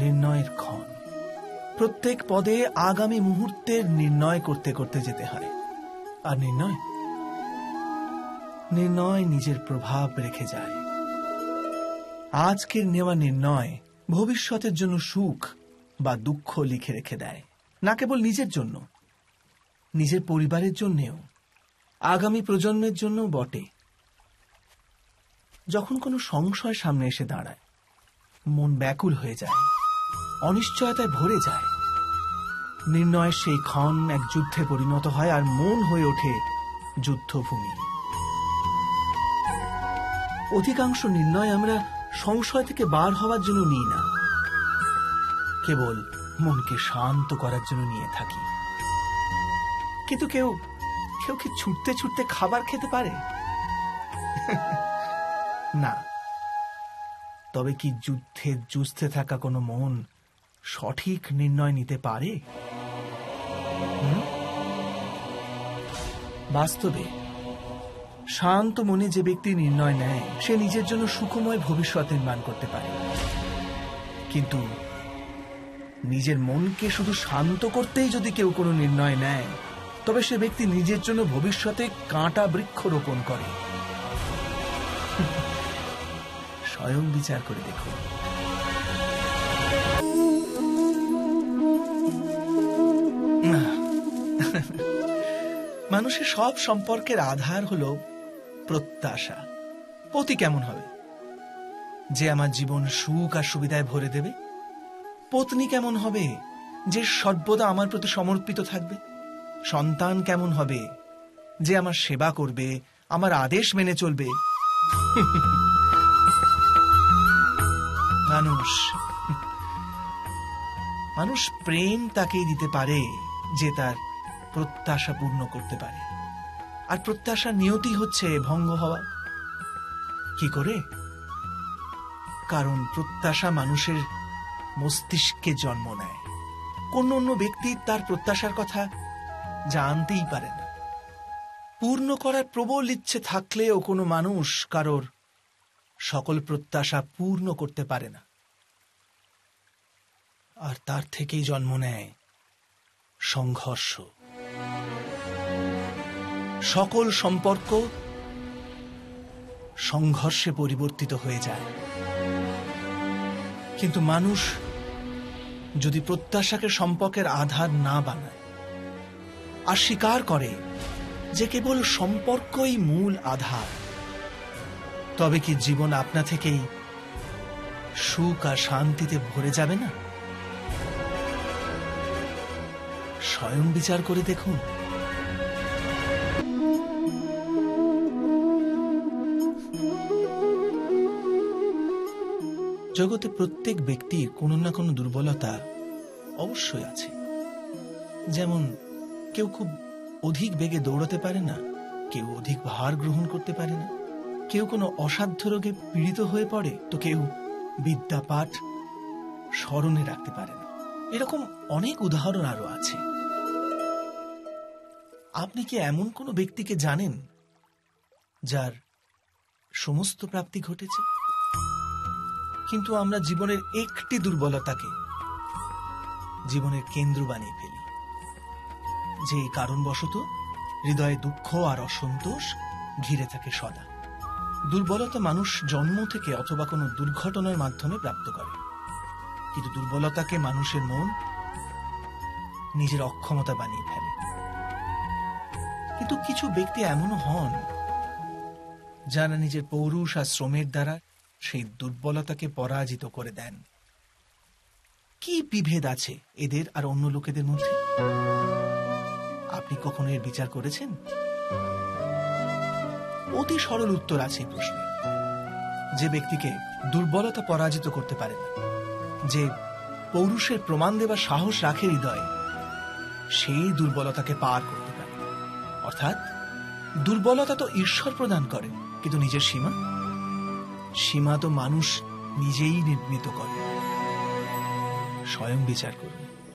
নির্ণয়ের ক্ষণ। প্রত্যেক পদে আগামী মুহূর্তের নির্ণয় করতে করতে যেতে হয়। আর নির্ণয় নিজের প্রভাব রেখে যায়। আজকের নেওয়া নির্ণয় ভবিষ্যতের জন্য সুখ বা দুঃখ লিখে রেখে দেয়, না কেবল নিজের জন্য, নিজের পরিবারের জন্যেও, আগামী প্রজন্মের জন্য বটে। যখন কোনো সংশয় সামনে এসে দাঁড়ায়, মন ব্যাকুল হয়ে যায়, অনিশ্চয়তায় ভরে যায়। নির্ণয়ের সেই ক্ষণ এক যুদ্ধে পরিণত হয়, আর মন হয়ে ওঠে যুদ্ধভূমি। অধিকাংশ নির্ণয় আমরা সংশয় থেকে বার হওয়ার জন্য নিই না, কেবল মনকে শান্ত করার জন্য নিয়ে থাকি। কিন্তু কেউ কি ছুটতে ছুটতে খাবার খেতে পারে? না। তবে কি যুদ্ধে যুঝতে থাকা কোনো মন সঠিক নির্ণয় নিতে পারে? বাস্তবে শান্ত মনে যে ব্যক্তি নির্ণয় নেয়, সে নিজের জন্য সুখময় ভবিষ্যৎ নির্মাণ করতে পারে। কিন্তু নিজের মনকে শুধু শান্ত করতেই যদি কেউ কোনো নির্ণয় নেয়, তবে সে ব্যক্তি নিজের জন্য ভবিষ্যতে কাঁটা বৃক্ষ রোপণ করে। স্বয়ং বিচার করে দেখুন। মানুষের সব সম্পর্কের আধার হলো প্রত্যাশা। পতি কেমন হবে? যে আমার জীবন সুখ আর সুবিধায় ভরে দেবে। পত্নী কেমন হবে? যে সর্বদা আমার প্রতি সমর্পিত থাকবে। সন্তান কেমন হবে? যে আমার সেবা করবে, আমার আদেশ মেনে চলবে। মানুষ প্রেম তাকেই দিতে পারে যে তার প্রত্যাশা পূর্ণ করতে পারে। আর প্রত্যাশার নিয়তি হচ্ছে ভঙ্গ হওয়া। কি করে? কারণ প্রত্যাশা মানুষের মস্তিষ্কে জন্ম নেয়। কোন অন্য ব্যক্তি তার প্রত্যাশার কথা জানতেই পারে না। পূর্ণ করার প্রবল ইচ্ছে থাকলেও কোনো মানুষ কারোর সকল প্রত্যাশা পূর্ণ করতে পারে না। আর তার থেকেই জন্ম নেয় সংঘর্ষ। সকল সম্পর্ক সংঘর্ষে পরিবর্তিত হয়ে যায়। কিন্তু মানুষ যদি প্রত্যাশাকে সম্পর্কের আধার না বানায়, আর স্বীকার করে যে কেবল সম্পর্কই মূল আধার, তবে কি জীবন আপনা থেকেই সুখ আর শান্তিতে ভরে যাবে না? স্বয়ং বিচার করে দেখুন। জগতে প্রত্যেক ব্যক্তির কোনো না কোনো দুর্বলতা অবশ্যই আছে। যেমন কেউ খুব অধিক বেগে দৌড়াতে পারে না, কেউ অধিক ভার গ্রহণ করতে পারে না, কেউ কোনো অসাধ্য রোগে পীড়িত হয়ে পড়ে, তো কেউ বিদ্যাপাঠ স্মরণে রাখতে পারে না। এরকম অনেক উদাহরণ আরো আছে। আপনি কি এমন কোনো ব্যক্তিকে জানেন যার সমস্ত প্রাপ্তি ঘটেছে? কিন্তু আমরা জীবনের একটি দুর্বলতাকে জীবনের কেন্দ্র বানিয়ে ফেলি, যে কারণবশত হৃদয়ে দুঃখ আর অসন্তোষ ঘিরে থাকে সদা। দুর্বলতা মানুষ জন্ম থেকে অথবা কোনো দুর্ঘটনার মাধ্যমে প্রাপ্ত করে, কিন্তু দুর্বলতাকে মানুষের মন নিজের অক্ষমতা বানিয়ে ফেলে। কিন্তু কিছু ব্যক্তি এমনও হন যারা নিজের পৌরুষ আর শ্রমের দ্বারা সেই দুর্বলতাকে পরাজিত করে দেন। কি বিভেদ আছে এদের আর অন্য লোকেদের মধ্যে? আপনি কখনো এর বিচার করেছেন? অতি সরল উত্তর আছে এই প্রশ্নে। যে ব্যক্তিকে দুর্বলতা পরাজিত করতে পারে না, যে পৌরুষের প্রমাণ দেবার সাহস রাখে হৃদয়ে, সেই দুর্বলতাকে পার করতে পারে। অর্থাৎ দুর্বলতা তো ঈশ্বর প্রদান করে, কিন্তু নিজের সীমা তো মানুষ নিজেই নির্মিত করে। স্বয়ং বিচার করুন।